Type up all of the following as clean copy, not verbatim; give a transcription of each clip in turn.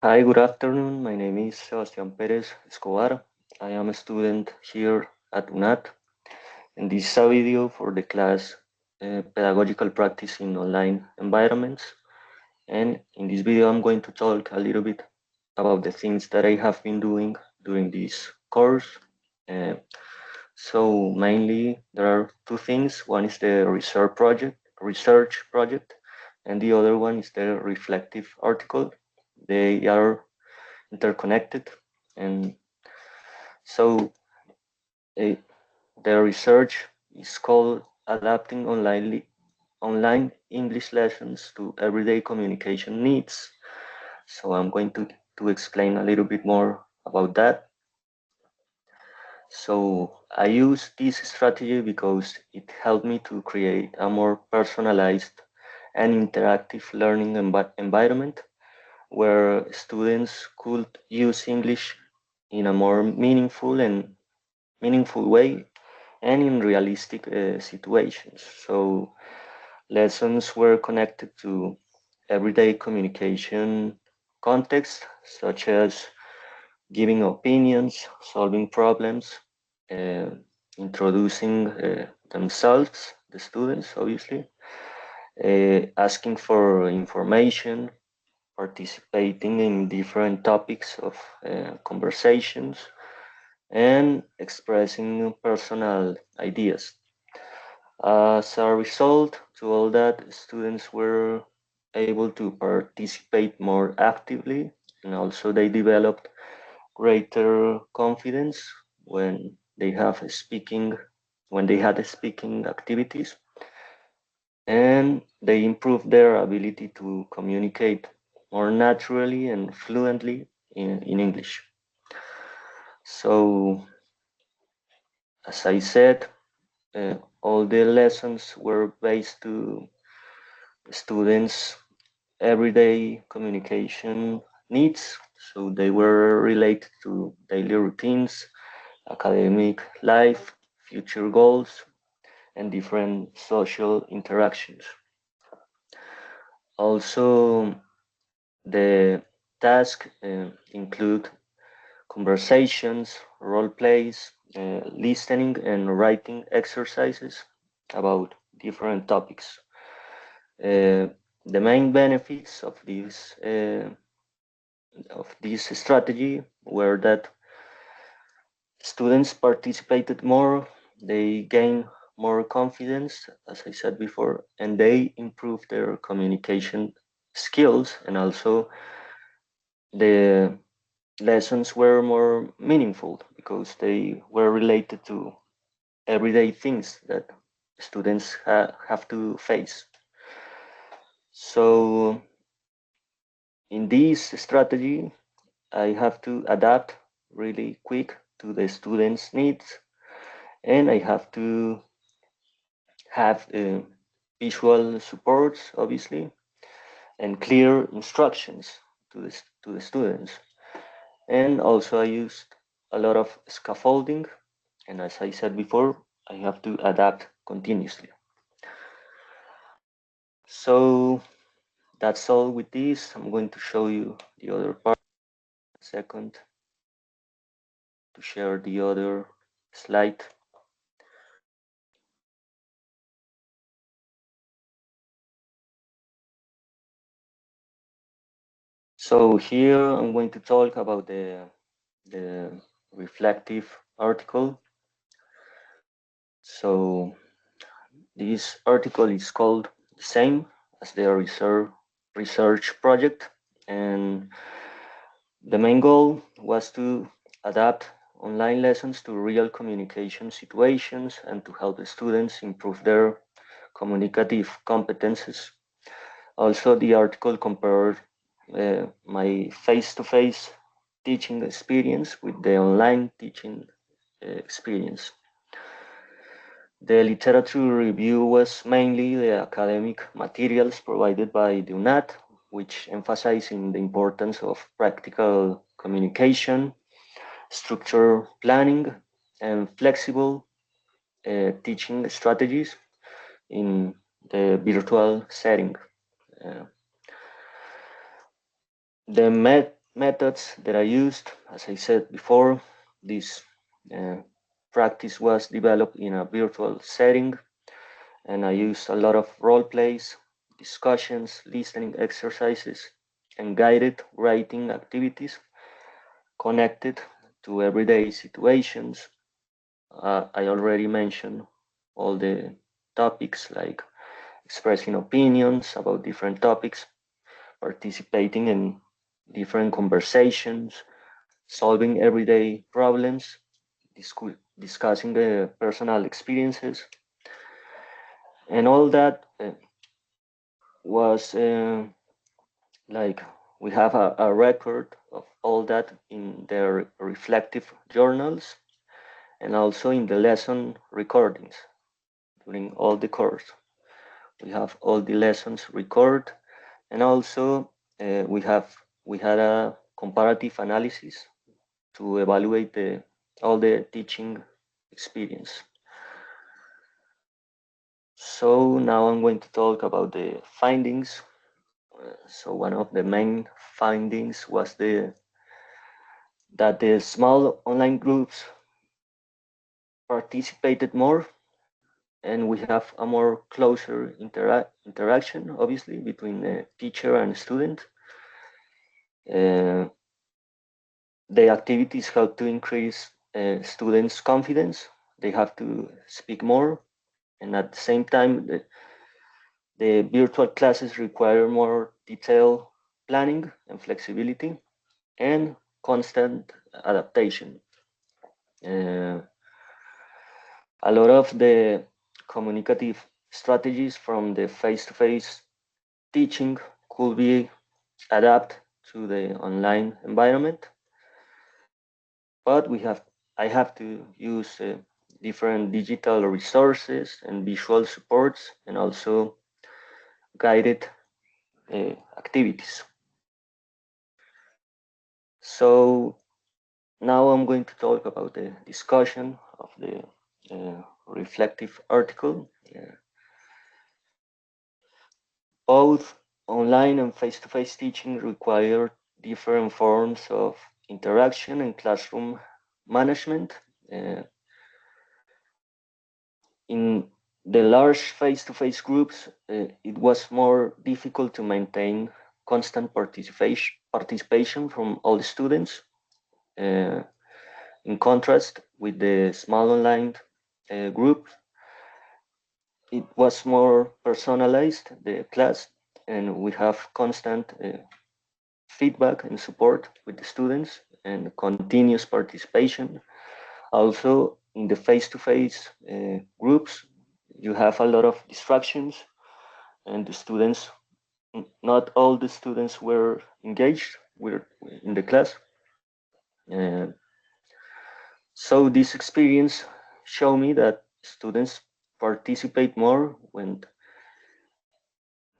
Hi, good afternoon. My name is Sebastian Perez Escobar. I am a student here at UNAT, and this is a video for the class Pedagogical Practice in Online Environments. And in this video, I'm going to talk a little bit about the things that I have been doing during this course. Uh, so mainly, there are two things. One is the research project, and the other one is the reflective article. They are interconnected. And so uh, the research is called Adapting Online English Lessons to Everyday Communication Needs. So I'm going to explain a little bit more about that. So I use this strategy because it helped me to create a more personalized and interactive learning environment where students could use English in a more meaningful way and in realistic situations. So lessons were connected to everyday communication contexts, such as giving opinions, solving problems, uh, introducing themselves, the students, obviously, asking for information, participating in different topics of conversations, and expressing personal ideas. As a result to all that, students were able to participate more actively, and also they developed greater confidence when they have speaking when they had speaking activities, and they improved their ability to communicate more naturally and fluently in English. So, as I said, all the lessons were based to students' everyday communication needs. So they were related to daily routines, academic life, future goals, and different social interactions. Also, the tasks include conversations, role plays, listening, and writing exercises about different topics. Uh, the main benefits of this strategy were that students participated more, they gained more confidence, as I said before, and they improved their communication skills, and also the lessons were more meaningful because they were related to everyday things that students have to face. So, in this strategy, I have to adapt really quick to the students' needs, and I have to have visual supports, obviously, and clear instructions to the students. And also, I used a lot of scaffolding, and as I said before, I have to adapt continuously. So that's all with this. I'm going to show you the other part. Second, to share the other slide. So here I'm going to talk about the reflective article. So this article is called the same as the research project, and the main goal was to adapt online lessons to real communication situations and to help the students improve their communicative competences. Also, the article compared my face-to-face teaching experience with the online teaching experience. The literature review was mainly the academic materials provided by the UNAT, which emphasizing the importance of practical communication, structure planning, and flexible teaching strategies in the virtual setting. Uh, methods that I used, as I said before, this uh, practice was developed in a virtual setting, and I used a lot of role plays, discussions, listening exercises, and guided writing activities connected to everyday situations. I already mentioned all the topics like expressing opinions about different topics, participating in different conversations, solving everyday problems, discussing personal experiences, and all that was like we have a record of all that in their reflective journals and also in the lesson recordings during all the course. We have all the lessons recorded, and also we had a comparative analysis to evaluate all the teaching experience. So now I'm going to talk about the findings. So one of the main findings was that the small online groups participated more, and we have a more closer interaction, obviously, between the teacher and student. Uh, the activities help to increase students' confidence. They have to speak more, and at the same time, the virtual classes require more detailed planning and flexibility and constant adaptation. Uh, a lot of the communicative strategies from the face-to-face teaching could be adapted to the online environment, but I have to use different digital resources and visual supports and also guided activities. So now I'm going to talk about the discussion of the reflective article. Both online and face-to-face teaching require different forms of interaction and classroom management. Uh, in the large face-to-face groups, it was more difficult to maintain constant participation from all the students. Uh, in contrast with the small online group, it was more personalized, the class, and we have constant feedback and support with the students and continuous participation. Also, in the face-to-face groups, you have a lot of distractions, and the students, not all the students were engaged with in the class. Uh, so this experience showed me that students participate more when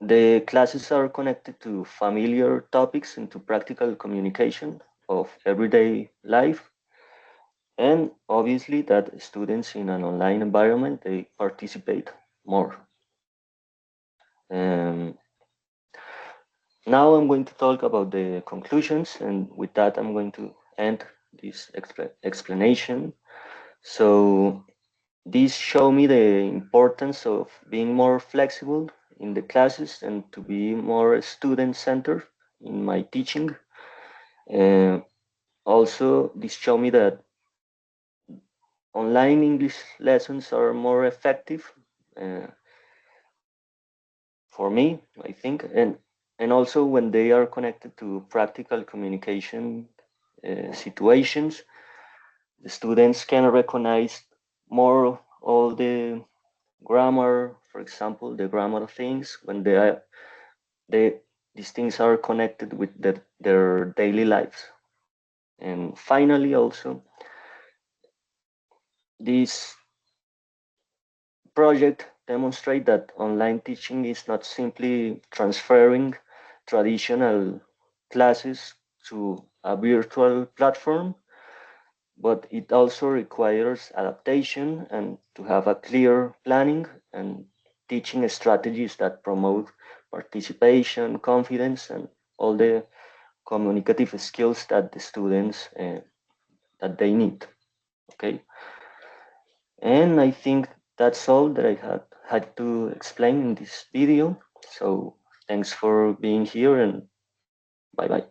the classes are connected to familiar topics and to practical communication of everyday life. And obviously that students in an online environment, they participate more. Um, Now I'm going to talk about the conclusions, and with that I'm going to end this explanation. So these show me the importance of being more flexible in the classes and to be more student-centered in my teaching. Uh, Also, this show me that online English lessons are more effective uh, for me, I think, and also when they are connected to practical communication situations, the students can recognize more all the grammar, for example, the grammar things when they these things are connected with their daily lives. And finally, also, this project demonstrate that online teaching is not simply transferring traditional classes to a virtual platform, but it also requires adaptation and to have a clear planning and teaching strategies that promote participation, confidence, and all the communicative skills that the students that they need. Okay, and I think that's all that I had to explain in this video. So thanks for being here and bye bye.